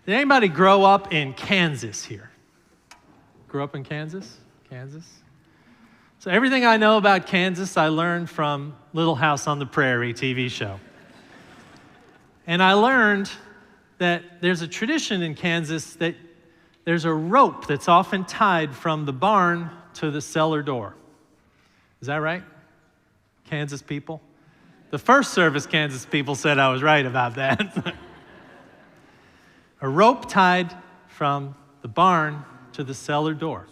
Did anybody grow up in Kansas here? Grew up in Kansas? Kansas? So everything I know about Kansas, I learned from Little House on the Prairie TV show. And I learned that there's a tradition in Kansas that there's a rope that's often tied from the barn to the cellar door. Is that right? Kansas people? The first service Kansas people said I was right about that. A rope tied from the barn to the cellar door.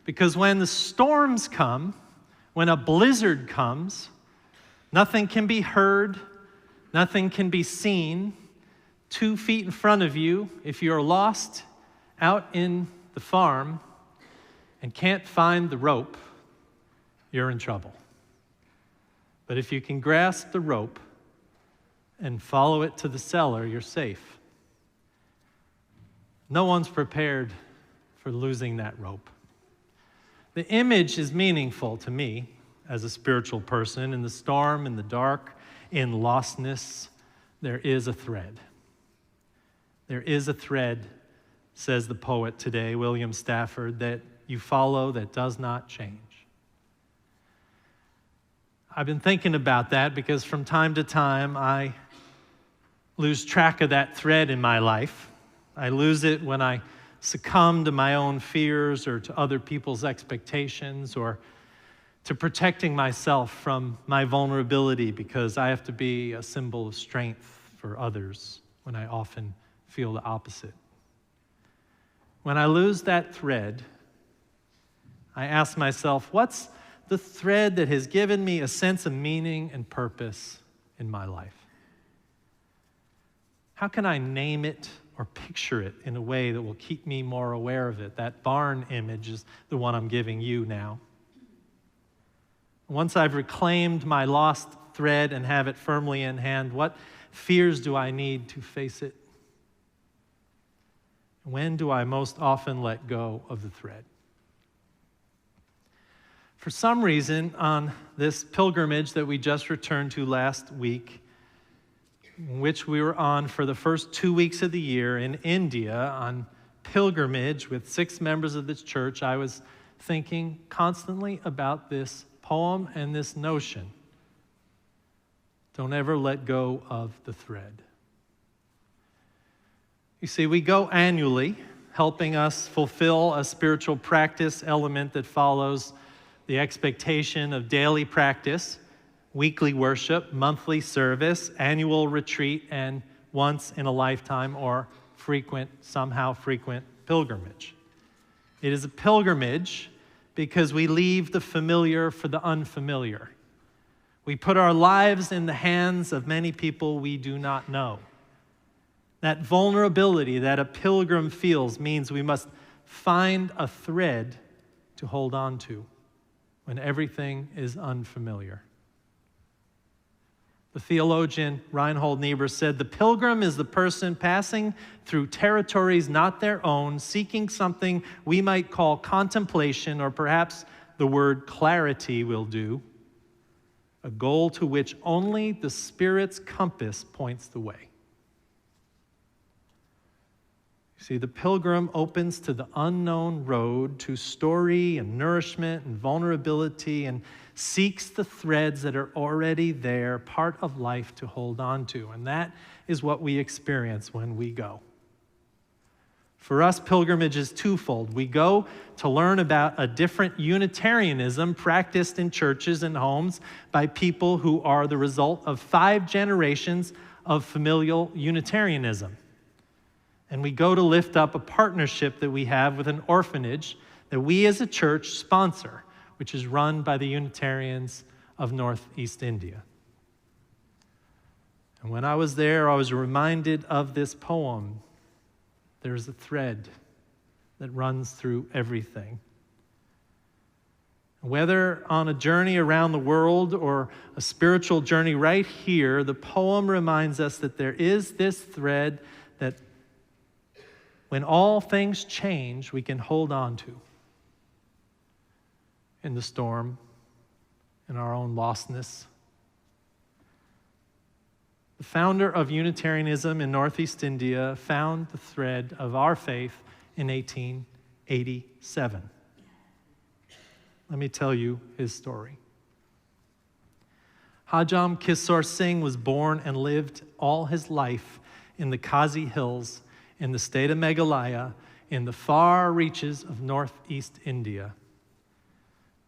Because when the storms come, when a blizzard comes, nothing can be heard, nothing can be seen. 2 feet in front of you, if you're lost out in the farm and can't find the rope, you're in trouble. But if you can grasp the rope and follow it to the cellar, you're safe. No one's prepared for losing that rope. The image is meaningful to me as a spiritual person. In the storm, in the dark, in lostness, there is a thread. There is a thread, says the poet today, William Stafford, that you follow that does not change. I've been thinking about that because from time to time I lose track of that thread in my life. I lose it when I succumb to my own fears or to other people's expectations or to protecting myself from my vulnerability because I have to be a symbol of strength for others when I often feel the opposite. When I lose that thread, I ask myself, what's the thread that has given me a sense of meaning and purpose in my life? How can I name it or picture it in a way that will keep me more aware of it? That barn image is the one I'm giving you now. Once I've reclaimed my lost thread and have it firmly in hand, what fears do I need to face it? When do I most often let go of the thread? For some reason, on this pilgrimage that we just returned to last week, which we were on for the first 2 weeks of the year in India on pilgrimage with 6 members of this church, I was thinking constantly about this poem and this notion. Don't ever let go of the thread. You see, we go annually, helping us fulfill a spiritual practice element that follows the expectation of daily practice, weekly worship, monthly service, annual retreat, and once in a lifetime or somehow frequent pilgrimage. It is a pilgrimage because we leave the familiar for the unfamiliar. We put our lives in the hands of many people we do not know. That vulnerability that a pilgrim feels means we must find a thread to hold on to when everything is unfamiliar. The theologian Reinhold Niebuhr said, "The pilgrim is the person passing through territories not their own, seeking something we might call contemplation, or perhaps the word clarity will do, a goal to which only the Spirit's compass points the way." See, the pilgrim opens to the unknown road, to story and nourishment and vulnerability, and seeks the threads that are already there, part of life to hold on to. And that is what we experience when we go. For us, pilgrimage is twofold. We go to learn about a different Unitarianism practiced in churches and homes by people who are the result of 5 generations of familial Unitarianism. And we go to lift up a partnership that we have with an orphanage that we as a church sponsor, which is run by the Unitarians of Northeast India. And when I was there, I was reminded of this poem. There's a thread that runs through everything. Whether on a journey around the world or a spiritual journey right here, the poem reminds us that there is this thread that when all things change, we can hold on to. In the storm, in our own lostness. the founder of Unitarianism in Northeast India, found the thread of our faith in 1887. Let me tell you his story. Hajam Kishore Singh was born and lived all his life in the Kazi Hills in the state of Meghalaya in the far reaches of Northeast India.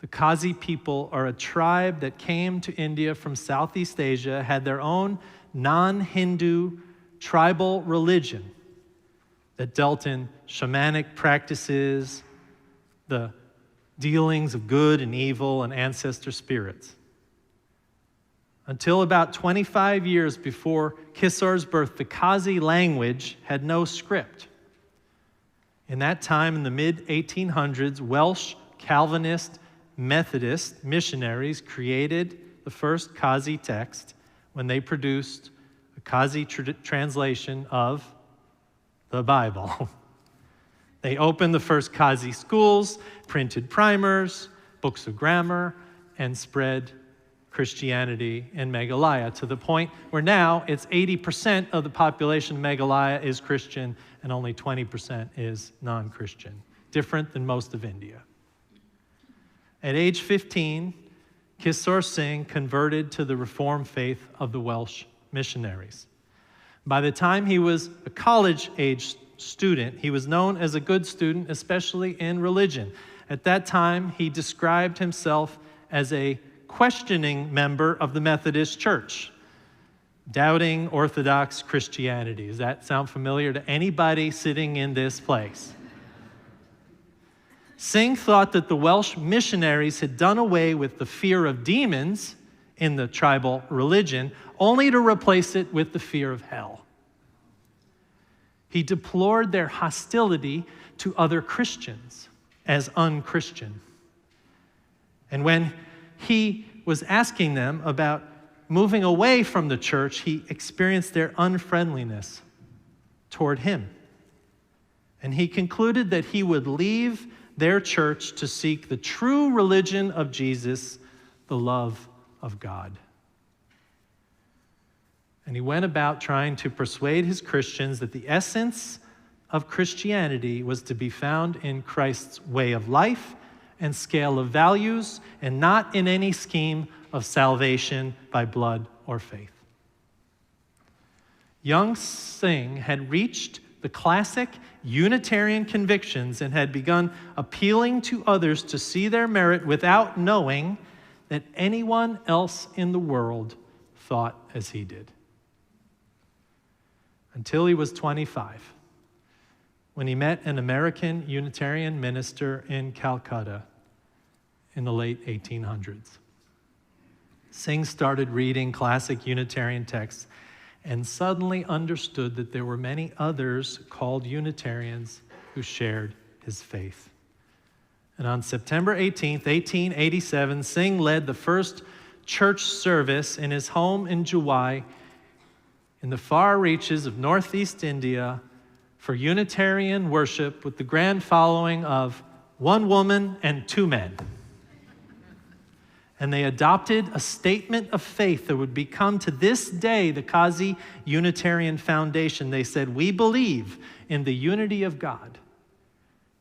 The Kazi people are a tribe that came to India from Southeast Asia, had their own non-Hindu tribal religion that dealt in shamanic practices, the dealings of good and evil and ancestor spirits. Until about 25 years before Kishore's birth, the Kazi language had no script. In that time, in the mid-1800s, Welsh Calvinist Methodist missionaries created the first Kazi text when they produced a Kazi translation of the Bible. They opened the first Kazi schools, printed primers, books of grammar, and spread Christianity in Meghalaya to the point where now it's 80% of the population of Meghalaya is Christian and only 20% is non-Christian, different than most of India. At age 15, Kishore Singh converted to the Reformed faith of the Welsh missionaries. By the time he was a college-age student, he was known as a good student, especially in religion. At that time, he described himself as a questioning member of the Methodist Church, doubting Orthodox Christianity. Does that sound familiar to anybody sitting in this place? Singh thought that the Welsh missionaries had done away with the fear of demons in the tribal religion, only to replace it with the fear of hell. He deplored their hostility to other Christians as unchristian. And when he was asking them about moving away from the church, he experienced their unfriendliness toward him. And he concluded that he would leave their church to seek the true religion of Jesus, the love of God. And he went about trying to persuade his Christians that the essence of Christianity was to be found in Christ's way of life and scale of values, and not in any scheme of salvation by blood or faith. Young Singh had reached the classic Unitarian convictions and had begun appealing to others to see their merit without knowing that anyone else in the world thought as he did. Until he was 25, when he met an American Unitarian minister in Calcutta in the late 1800s. Singh started reading classic Unitarian texts and suddenly understood that there were many others called Unitarians who shared his faith. And on September 18th, 1887, Singh led the first church service in his home in Juwai in the far reaches of Northeast India for Unitarian worship with the grand following of 1 woman and 2 men. And they adopted a statement of faith that would become to this day the Kazi Unitarian Foundation. They said, "We believe in the unity of God,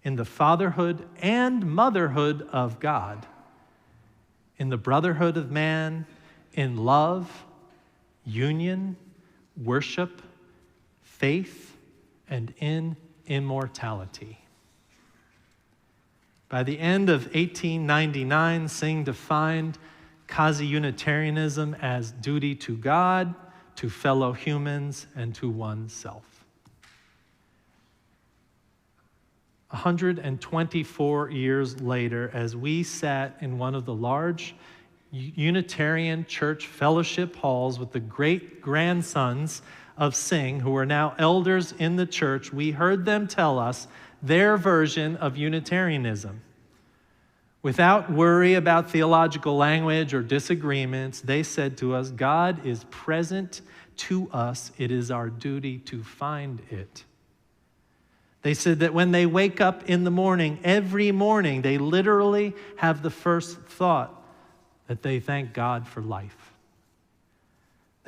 in the fatherhood and motherhood of God, in the brotherhood of man, in love, union, worship, faith, and in immortality." By the end of 1899, Singh defined Kazi Unitarianism as duty to God, to fellow humans, and to oneself. 124 years later, as we sat in one of the large Unitarian church fellowship halls with the great-grandsons of Singh, who are now elders in the church, we heard them tell us their version of Unitarianism. Without worry about theological language or disagreements, they said to us, God is present to us. It is our duty to find it. They said that when they wake up in the morning, every morning, they literally have the first thought that they thank God for life.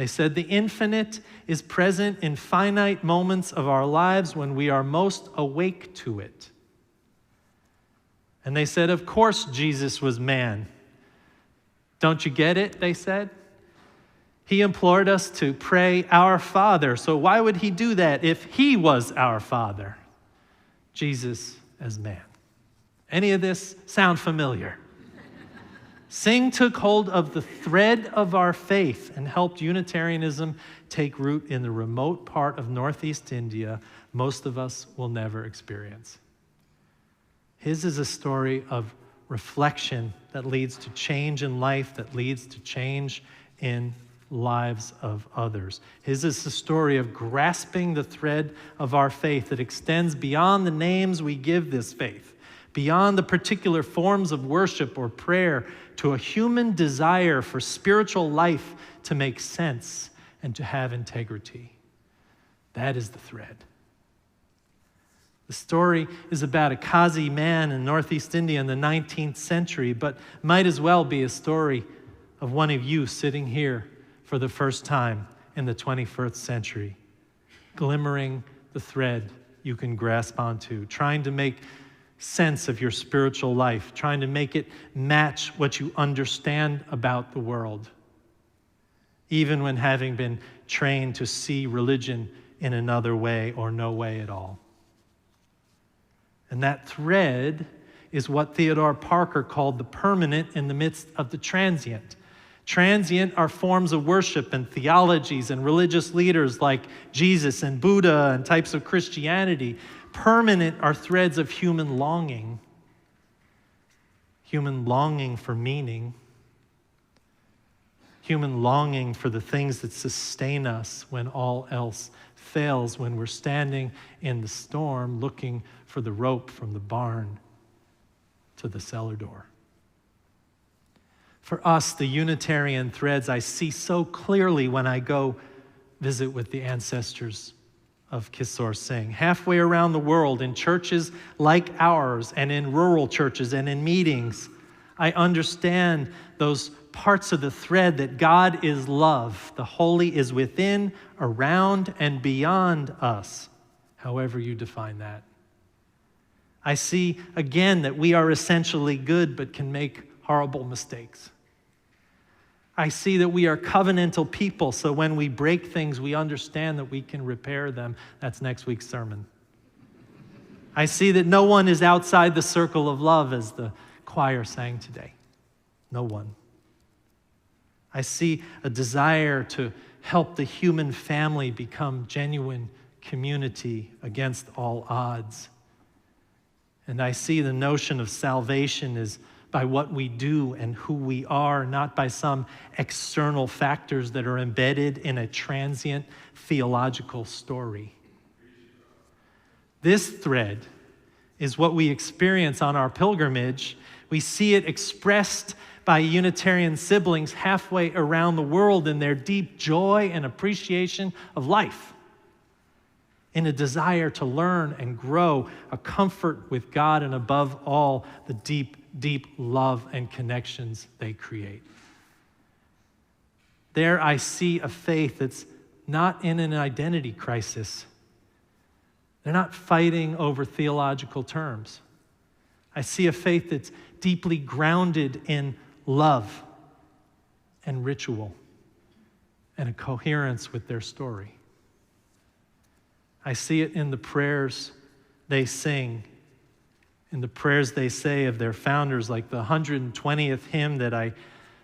They said the infinite is present in finite moments of our lives when we are most awake to it. And they said, of course Jesus was man. Don't you get it, they said? He implored us to pray, Our Father. So why would he do that if he was our Father? Jesus as man. Any of this sound familiar? Singh took hold of the thread of our faith and helped Unitarianism take root in the remote part of Northeast India most of us will never experience. His is a story of reflection that leads to change in life, that leads to change in lives of others. His is the story of grasping the thread of our faith that extends beyond the names we give this faith, beyond the particular forms of worship or prayer, to a human desire for spiritual life to make sense and to have integrity. That is the thread. The story is about a Qazi man in Northeast India in the 19th century, but might as well be a story of one of you sitting here for the first time in the 21st century, glimmering the thread you can grasp onto, trying to make sense of your spiritual life, trying to make it match what you understand about the world, even when having been trained to see religion in another way or no way at all. And that thread is what Theodore Parker called the permanent in the midst of the transient. Transient are forms of worship and theologies and religious leaders like Jesus and Buddha and types of Christianity. Permanent are threads of human longing for meaning, human longing for the things that sustain us when all else fails, when we're standing in the storm looking for the rope from the barn to the cellar door. For us, the Unitarian threads I see so clearly when I go visit with the ancestors of Kishore Singh. Halfway around the world, in churches like ours, and in rural churches, and in meetings, I understand those parts of the thread that God is love. The holy is within, around, and beyond us, however you define that. I see, again, that we are essentially good but can make horrible mistakes. I see that we are covenantal people, so when we break things, we understand that we can repair them. That's next week's sermon. I see that no one is outside the circle of love, as the choir sang today. No one. I see a desire to help the human family become genuine community against all odds. And I see the notion of salvation is by what we do and who we are, not by some external factors that are embedded in a transient theological story. This thread is what we experience on our pilgrimage. We see it expressed by Unitarian siblings halfway around the world in their deep joy and appreciation of life, in a desire to learn and grow, a comfort with God, and above all, the deep, deep love and connections they create. There I see a faith that's not in an identity crisis. They're not fighting over theological terms. I see a faith that's deeply grounded in love and ritual and a coherence with their story. I see it in the prayers they sing, in the prayers they say of their founders, like the 120th hymn that I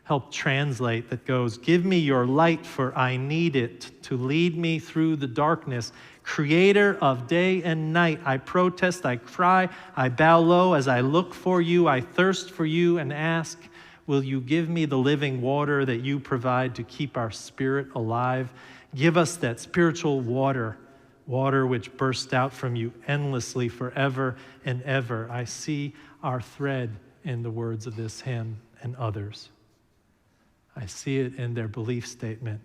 helped translate that goes, "Give me your light, for I need it to lead me through the darkness. Creator of day and night, I protest, I cry, I bow low as I look for you, I thirst for you and ask, will you give me the living water that you provide to keep our spirit alive? Give us that spiritual water which bursts out from you endlessly forever and ever." I see our thread in the words of this hymn and others. I see it in their belief statement.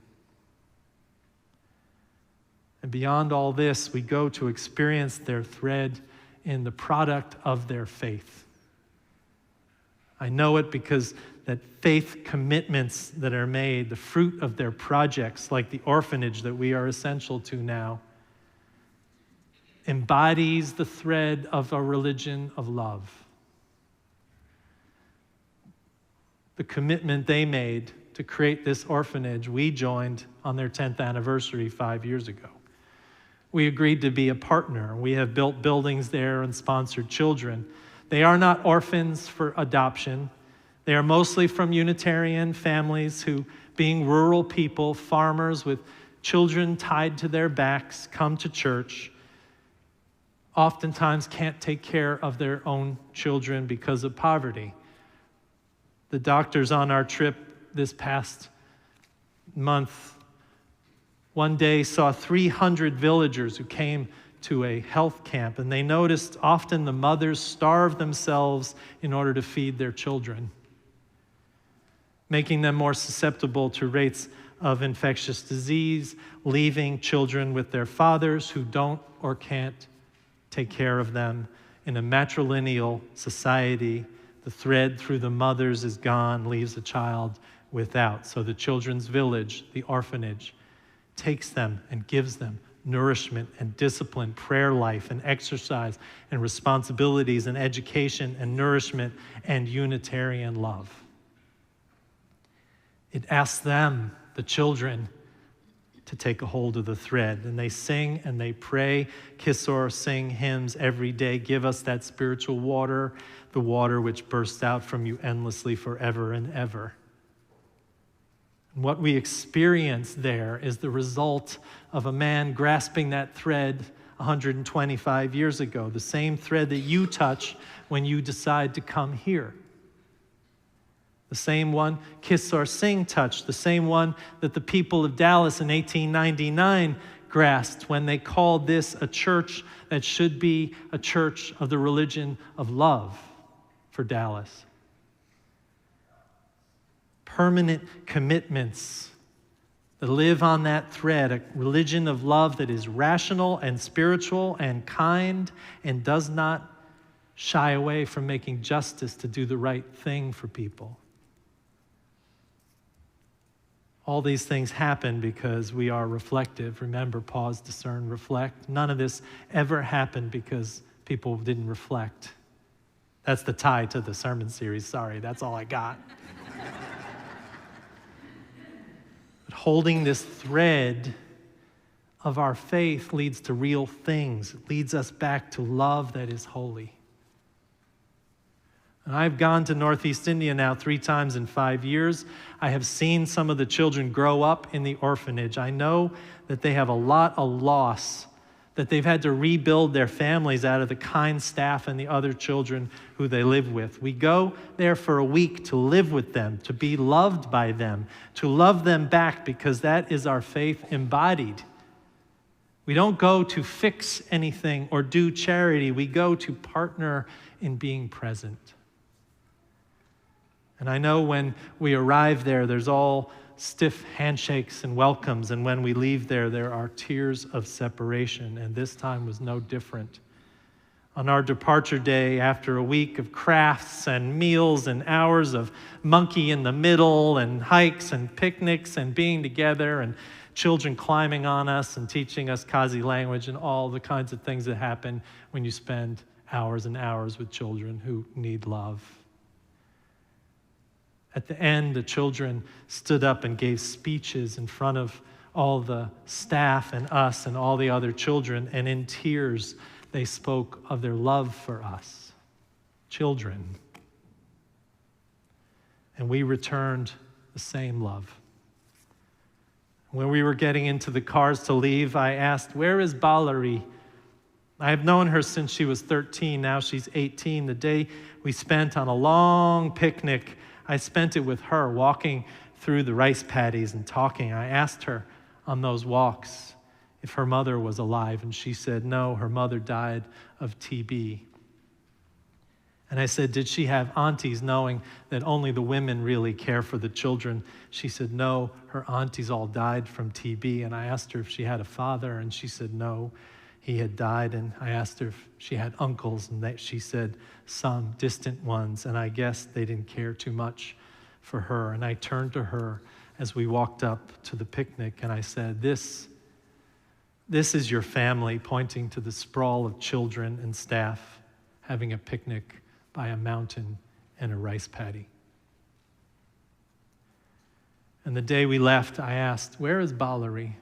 And beyond all this, we go to experience their thread in the product of their faith. I know it because that faith commitments that are made, the fruit of their projects, like the orphanage that we are essential to now, embodies the thread of a religion of love. The commitment they made to create this orphanage, we joined on their 10th anniversary 5 years ago. We agreed to be a partner. We have built buildings there and sponsored children. They are not orphans for adoption. They are mostly from Unitarian families who, being rural people, farmers with children tied to their backs, come to church, oftentimes can't take care of their own children because of poverty. The doctors on our trip this past month one day saw 300 villagers who came to a health camp, and they noticed often the mothers starve themselves in order to feed their children, making them more susceptible to rates of infectious disease, leaving children with their fathers who don't or can't take care of them. In a matrilineal society, the thread through the mothers is gone, leaves a child without. So the children's village, the orphanage, takes them and gives them nourishment and discipline, prayer life and exercise and responsibilities and education and nourishment and Unitarian love. It asks them, the children, to take a hold of the thread. And they sing and they pray, kiss or sing hymns every day. Give us that spiritual water, the water which bursts out from you endlessly forever and ever. And what we experience there is the result of a man grasping that thread 125 years ago, the same thread that you touch when you decide to come here. The same one Kiss or Sing touched, the same one that the people of Dallas in 1899 grasped when they called this a church that should be a church of the religion of love for Dallas. Permanent commitments that live on that thread, a religion of love that is rational and spiritual and kind and does not shy away from making justice to do the right thing for people. All these things happen because we are reflective. Remember, pause, discern, reflect. None of this ever happened because people didn't reflect. That's the tie to the sermon series. Sorry, that's all I got. But holding this thread of our faith leads to real things. It leads us back to love that is holy. And I've gone to Northeast India now 3 times in 5 years. I have seen some of the children grow up in the orphanage. I know that they have a lot of loss, that they've had to rebuild their families out of the kind staff and the other children who they live with. We go there for a week to live with them, to be loved by them, to love them back, because that is our faith embodied. We don't go to fix anything or do charity. We go to partner in being present. And I know when we arrive there, there's all stiff handshakes and welcomes, and when we leave there, there are tears of separation, and this time was no different. On our departure day, after a week of crafts and meals and hours of monkey in the middle and hikes and picnics and being together and children climbing on us and teaching us Kazi language and all the kinds of things that happen when you spend hours and hours with children who need love. At the end, the children stood up and gave speeches in front of all the staff and us and all the other children, and in tears, they spoke of their love for us, children. And we returned the same love. When we were getting into the cars to leave, I asked, "Where is Balari?" I have known her since she was 13. Now she's 18. The day we spent on a long picnic, I spent it with her, walking through the rice paddies and talking. I asked her on those walks if her mother was alive, and she said no, her mother died of TB. And I said, did she have aunties, knowing that only the women really care for the children? She said no, her aunties all died from TB. And I asked her if she had a father, and she said no, he had died. And I asked her if she had uncles, and she said some distant ones, and I guess they didn't care too much for her. And I turned to her as we walked up to the picnic, and I said, this is your family, pointing to the sprawl of children and staff having a picnic by a mountain and a rice paddy. And the day we left, I asked, where is Balari?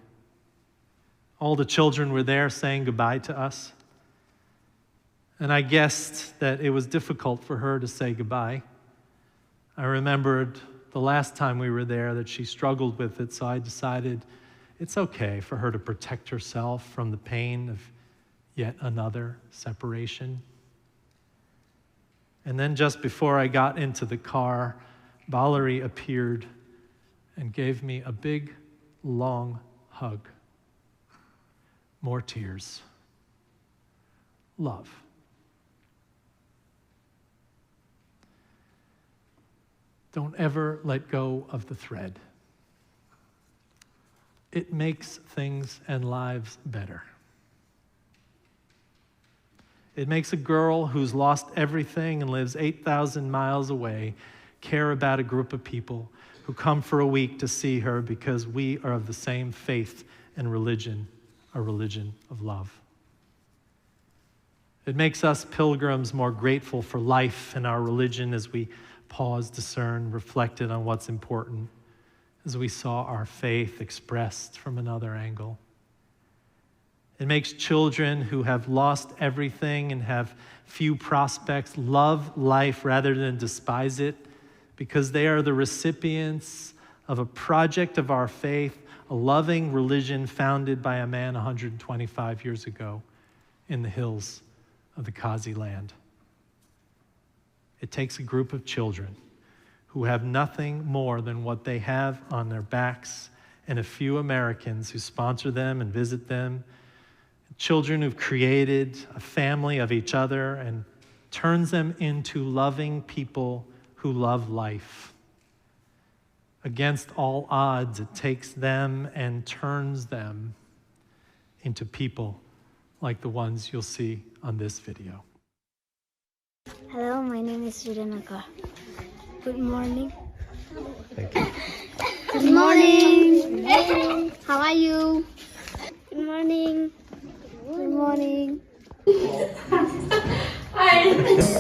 All the children were there saying goodbye to us. And I guessed that it was difficult for her to say goodbye. I remembered the last time we were there that she struggled with it, so I decided it's okay for her to protect herself from the pain of yet another separation. And then just before I got into the car, Balari appeared and gave me a big, long hug. More tears. Love. Don't ever let go of the thread. It makes things and lives better. It makes a girl who's lost everything and lives 8,000 miles away care about a group of people who come for a week to see her because we are of the same faith and religion, a religion of love. It makes us pilgrims more grateful for life and our religion as we pause, discern, reflected on what's important, as we saw our faith expressed from another angle. It makes children who have lost everything and have few prospects love life rather than despise it, because they are the recipients of a project of our faith, a loving religion founded by a man 125 years ago in the hills of the Kazi land. It takes a group of children who have nothing more than what they have on their backs and a few Americans who sponsor them and visit them, children who've created a family of each other and turns them into loving people who love life. Against all odds, it takes them and turns them into people like the ones you'll see on this video. Hello, my name is Sudanaka. Good morning. Thank you. Good morning. How are you? Good morning. Good morning. Hi.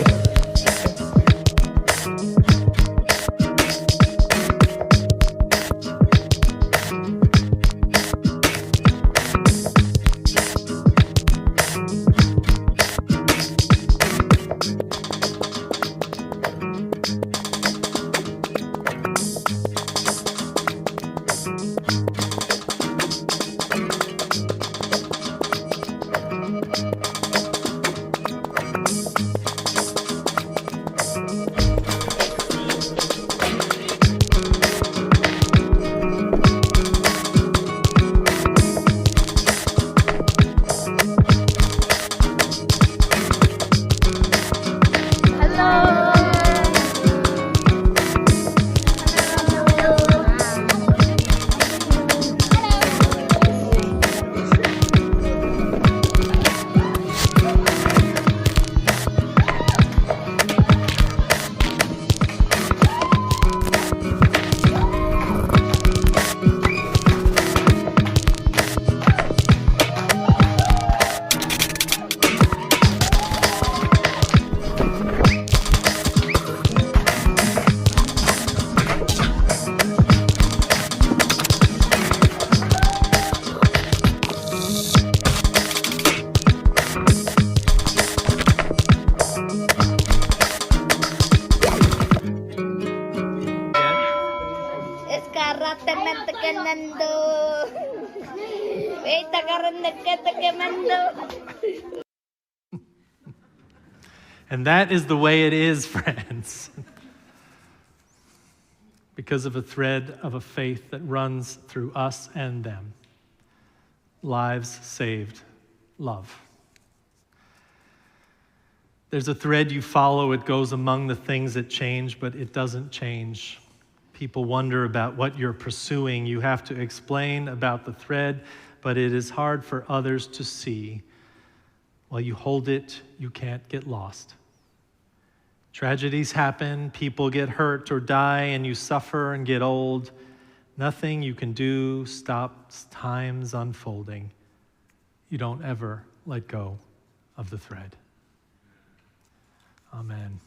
And that is the way it is, friends. Because of a thread of a faith that runs through us and them. Lives saved, love. There's a thread you follow. It goes among the things that change, but it doesn't change. People wonder about what you're pursuing. You have to explain about the thread, but it is hard for others to see. While you hold it, you can't get lost. Tragedies happen, people get hurt or die, and you suffer and get old. Nothing you can do stops time's unfolding. You don't ever let go of the thread. Amen.